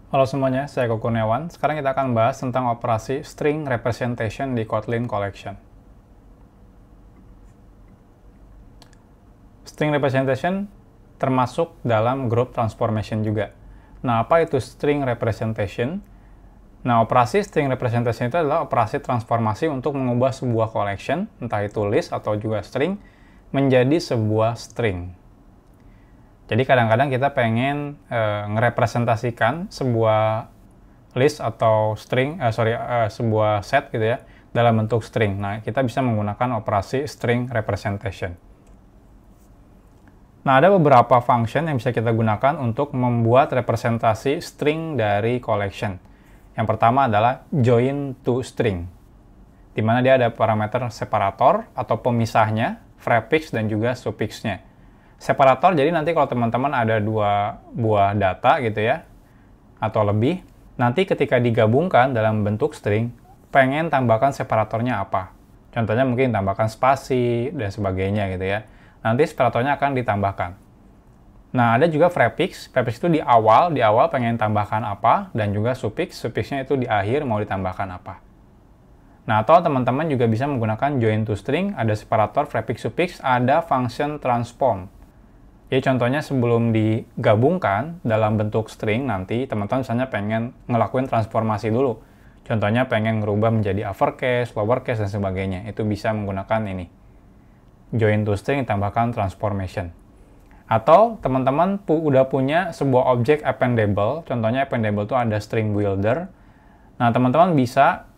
Halo semuanya, saya Koko Kurniawan. Sekarang kita akan bahas tentang operasi string representation di Kotlin Collection. String representation termasuk dalam group transformation juga. Nah, apa itu string representation? Nah, operasi string representation itu adalah operasi transformasi untuk mengubah sebuah collection, entah itu list atau juga string, menjadi sebuah string. Jadi kadang-kadang kita pengen ngerepresentasikan sebuah list atau string, sebuah set gitu ya, dalam bentuk string. Nah, kita bisa menggunakan operasi string representation. Nah, ada beberapa function yang bisa kita gunakan untuk membuat representasi string dari collection. Yang pertama adalah join to string, di mana dia ada parameter separator atau pemisahnya, prefix dan juga suffixnya. Separator, jadi nanti kalau teman-teman ada dua buah data gitu ya, atau lebih, nanti ketika digabungkan dalam bentuk string, pengen tambahkan separatornya apa. Contohnya mungkin tambahkan spasi dan sebagainya gitu ya. Nanti separatornya akan ditambahkan. Nah, ada juga prefix. Prefix itu di awal pengen tambahkan apa, dan juga suffix. Suffixnya itu di akhir mau ditambahkan apa. Nah, atau teman-teman juga bisa menggunakan join to string, ada separator, prefix, suffix, ada function transform. Jadi contohnya sebelum digabungkan dalam bentuk string nanti teman-teman misalnya pengen ngelakuin transformasi dulu. Contohnya pengen ngerubah menjadi uppercase, lowercase dan sebagainya. Itu bisa menggunakan ini. Join to string ditambahkan transformation. Atau teman-teman udah punya sebuah objek appendable. Contohnya appendable itu ada string builder. Nah, teman-teman bisa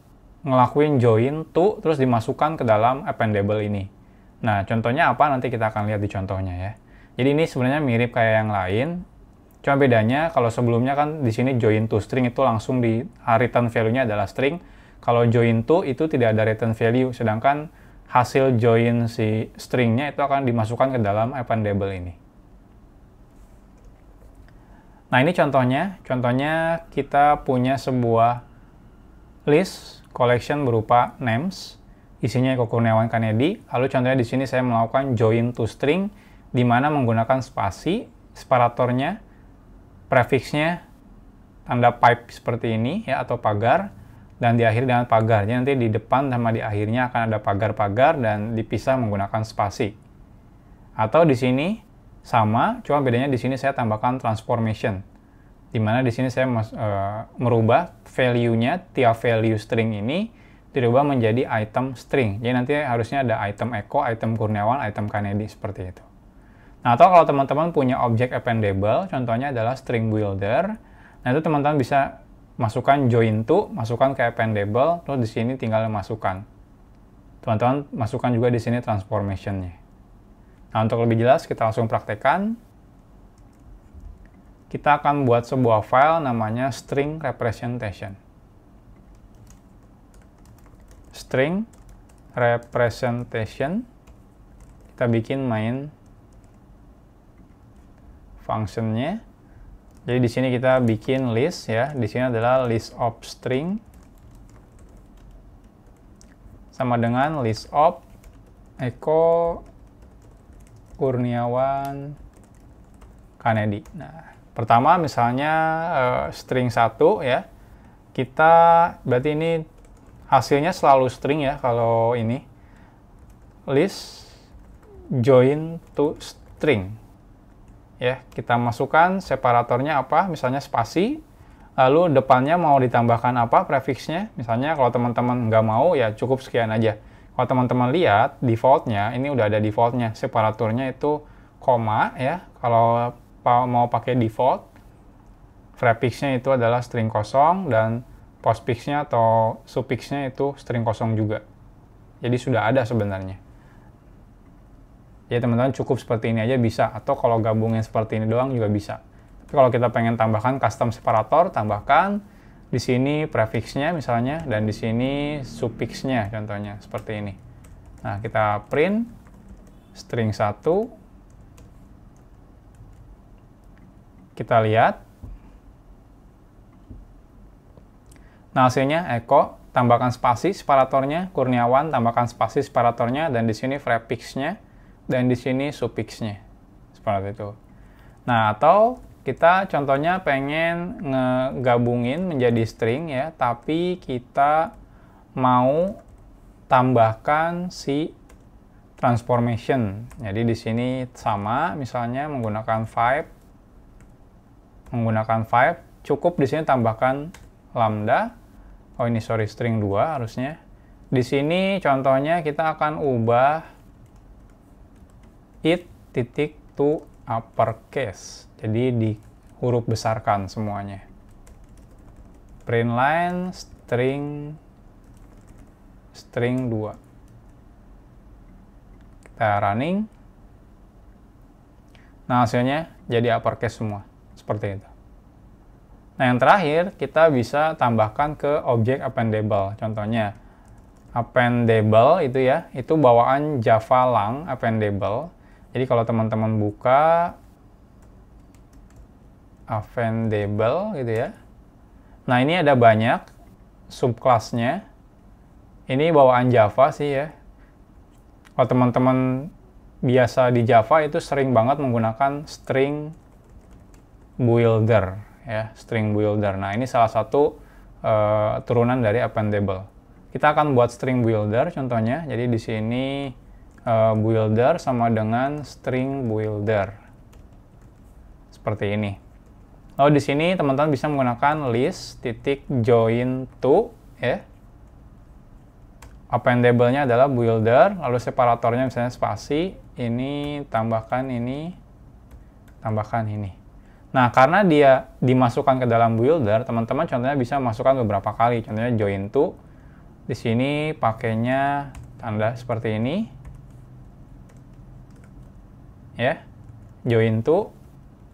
ngelakuin join to terus dimasukkan ke dalam appendable ini. Nah, contohnya apa nanti kita akan lihat di contohnya ya. Jadi ini sebenarnya mirip kayak yang lain, cuma bedanya kalau sebelumnya kan di sini join to string itu langsung di return value-nya adalah string. Kalau join to itu tidak ada return value, sedangkan hasil join si string-nya itu akan dimasukkan ke dalam appendable ini. Nah, ini contohnya kita punya sebuah list collection berupa names, isinya Koko Kurniawan Kanedi. Lalu contohnya di sini saya melakukan join to string, di mana menggunakan spasi, separatornya, prefixnya, tanda pipe seperti ini ya, atau pagar, dan diakhiri dengan pagar. Jadi nanti di depan sama di akhirnya akan ada pagar-pagar dan dipisah menggunakan spasi. Atau di sini sama, cuma bedanya di sini saya tambahkan transformation, di mana di sini saya merubah value-nya, tiap value string ini dirubah menjadi item string. Jadi nanti harusnya ada item Eko, item Kurniawan, item Kanedi seperti itu. Nah, atau kalau teman-teman punya objek appendable, contohnya adalah string builder. Nah, itu teman-teman bisa masukkan join to, masukkan ke appendable, terus di sini tinggal masukkan. Teman-teman masukkan juga di sini transformation-nya. Nah, untuk lebih jelas kita langsung praktekkan. Kita akan buat sebuah file namanya string representation. String representation. Kita bikin main function-nya. Jadi di sini kita bikin list ya. Di sini adalah list of string sama dengan list of Eko Kurniawan Kanedi. Nah, pertama misalnya string 1 ya. Kita berarti ini hasilnya selalu string ya kalau ini. List join to string. Ya, kita masukkan separatornya apa, misalnya spasi, lalu depannya mau ditambahkan apa, prefixnya, misalnya kalau teman-teman nggak mau, ya cukup sekian aja. Kalau teman-teman lihat, defaultnya, ini udah ada defaultnya, separatornya itu koma, ya, kalau mau pakai default, prefixnya itu adalah string kosong, dan postfixnya atau suffixnya itu string kosong juga. Jadi sudah ada sebenarnya. Jadi teman-teman cukup seperti ini aja bisa, atau kalau gabungin seperti ini doang juga bisa. Tapi kalau kita pengen tambahkan custom separator, tambahkan di sini prefixnya misalnya, dan di sini suffixnya contohnya seperti ini. Nah, kita print string 1. Kita lihat. Nah, hasilnya Eko, tambahkan spasi separatornya, Kurniawan, tambahkan spasi separatornya, dan di sini prefixnya, dan di sini suffixnya. Seperti itu. Nah, atau kita contohnya pengen ngegabungin menjadi string ya, tapi kita mau tambahkan si transformation. Jadi di sini sama, misalnya menggunakan 5, cukup di sini tambahkan lambda. Oh ini sorry, string 2 harusnya. Di sini contohnya kita akan ubah it titik to uppercase. Jadi di huruf besarkan semuanya. Print line string 2. Kita running. Nah, hasilnya jadi uppercase semua. Seperti itu. Nah, yang terakhir, kita bisa tambahkan ke objek appendable. Contohnya, appendable itu ya, itu bawaan Java Lang appendable. Jadi, kalau teman-teman buka appendable gitu ya. Nah, ini ada banyak subclass-nya. Ini bawaan Java sih ya. Kalau teman-teman biasa di Java itu sering banget menggunakan string builder ya, string builder. Nah, ini salah satu turunan dari appendable. Kita akan buat string builder contohnya. Jadi di sini builder sama dengan string builder. Seperti ini. Lalu di sini teman-teman bisa menggunakan list titik join to ya. Appendable-nya adalah builder, lalu separatornya misalnya spasi, ini, tambahkan ini, tambahkan ini. Nah, karena dia dimasukkan ke dalam builder, teman-teman contohnya bisa masukkan beberapa kali. Contohnya join to, di sini pakainya tanda seperti ini. Ya, join to,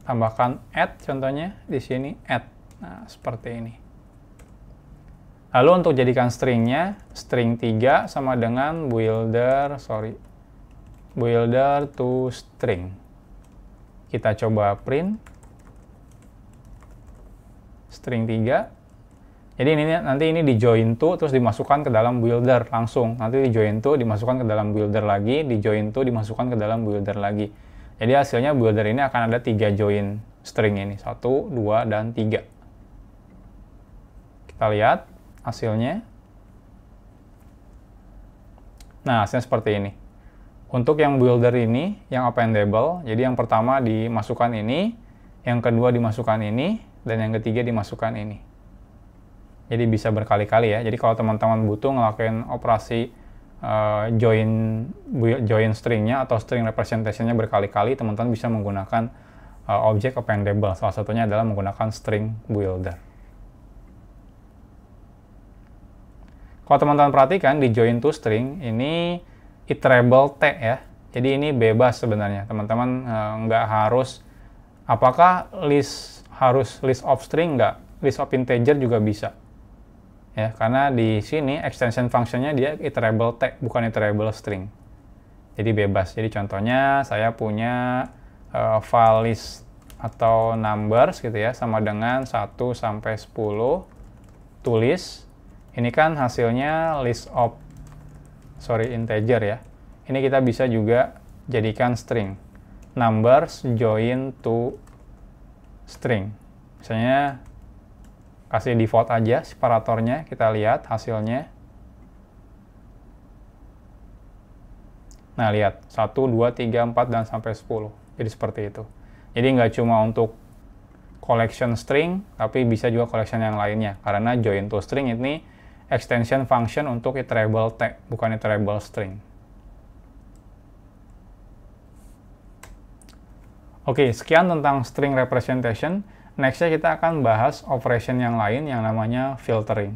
tambahkan add contohnya, di sini add. Nah, seperti ini. Lalu untuk jadikan stringnya, string 3 sama dengan builder to string. Kita coba print string 3. Jadi nanti ini di join to terus dimasukkan ke dalam builder langsung. Nanti di join to dimasukkan ke dalam builder lagi, di join to dimasukkan ke dalam builder lagi. Jadi hasilnya builder ini akan ada 3 join string ini, 1, 2, dan 3. Kita lihat hasilnya. Nah, hasilnya seperti ini. Untuk yang builder ini, yang appendable, jadi yang pertama dimasukkan ini, yang kedua dimasukkan ini, dan yang ketiga dimasukkan ini. Jadi bisa berkali-kali ya. Jadi kalau teman-teman butuh ngelakuin operasi join stringnya atau string representation-nya berkali-kali, teman-teman bisa menggunakan objek appendable. Salah satunya adalah menggunakan string builder. Kalau teman-teman perhatikan di join to string ini iterable T ya. Jadi ini bebas sebenarnya. Teman-teman nggak harus, apakah harus list of string nggak? List of integer juga bisa. Ya, karena di sini extension functionnya dia iterable T, bukan iterable string. Jadi bebas. Jadi contohnya saya punya file list atau numbers gitu ya, sama dengan 1 sampai 10 tulis. Ini kan hasilnya list of integer ya. Ini kita bisa juga jadikan string. Numbers join to string. Misalnya kasih default aja separatornya, kita lihat hasilnya. Nah, lihat 1, 2, 3, 4 dan sampai 10. Jadi seperti itu. Jadi nggak cuma untuk collection string, tapi bisa juga collection yang lainnya. Karena join to string ini extension function untuk iterable T, bukan iterable string. Oke, sekian tentang string representation. Next-nya kita akan bahas operation yang lain yang namanya filtering.